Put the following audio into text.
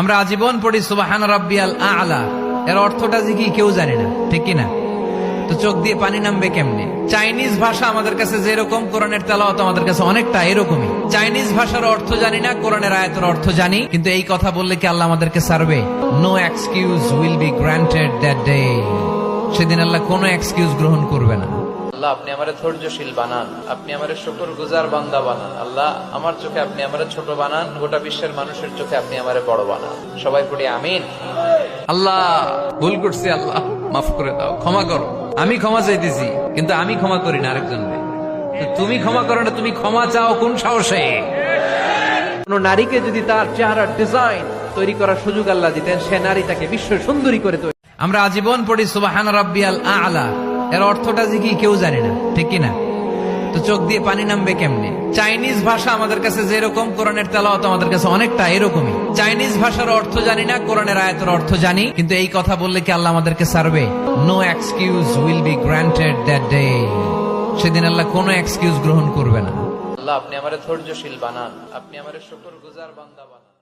আমরা আজীবন পড়ি সুবহান রাব্বিয়াল আ'লা, এর অর্থটা কি কেউ জানে না, ঠিক কিনা? তো চোখ দিয়ে পানি নামবে কেমনে? চাইনিজ ভাষা আমাদের কাছে যেরকম, কোরআনের তেলাওয়াত আমাদের কাছে অনেকটা এরকমই। চাইনিজ ভাষার অর্থ জানি না, কোরআনের আয়াতের অর্থ জানি, কিন্তু এই কথা বললে কি আল্লাহ আমাদেরকে ছাড়বে? No excuse will be granted that day. সেদিন আল্লাহ কোনো এক্সকিউজ গ্রহণ করবে না। আল্লাহ আপনি আমারে ধৈর্যশীল বানান, আপনি আমারে শুকরগুজার বান্দা বানান। আল্লাহ আমার চোখে আপনি আমারে ছোট বানান, গোটা বিশ্বের মানুষের চোখে আপনি আমারে বড় বানান। সবাই পড়ি আমিন। আল্লাহ ভুল করছি, আল্লাহ মাফ করে দাও, ক্ষমা করো। আমি ক্ষমা চাইতেছি, কিন্তু আমি ক্ষমা করি না আরেকজনকে। তুমি ক্ষমা করো না, তুমি ক্ষমা চাও কোন সাহসে? কোন নারীকে যদি তার চেহারার ডিজাইন তৈরি করার সুযোগ আল্লাহ দিতেন, সে নারীটাকে বিশ্ব সুন্দরী করে তৈরি। আমরা আজীবন পড়ি সুবহান রাব্বিয়াল আ'লা, এর অর্থটা কি কেউ জানে না, ঠিক কিনা? তো চোখ দিয়ে পানি নামবে কেমনে? চাইনিজ ভাষা আমাদের কাছে যেরকম, কোরআনের তেলাওয়াত আমাদের কাছে অনেকটা এরকমই। চাইনিজ ভাষার অর্থ জানি না, কোরআনের আয়াতের অর্থ জানি, কিন্তু এই কথা বললে কি আল্লাহ আমাদেরকে ছাড়বে? No excuse will be granted that day. সেদিন আল্লাহ কোনো এক্সকিউজ গ্রহণ করবে না। আল্লাহ আপনি আমারে ধৈর্যশীল বানান, আপনি আমারে শুকরগুজার বান্দা বানান।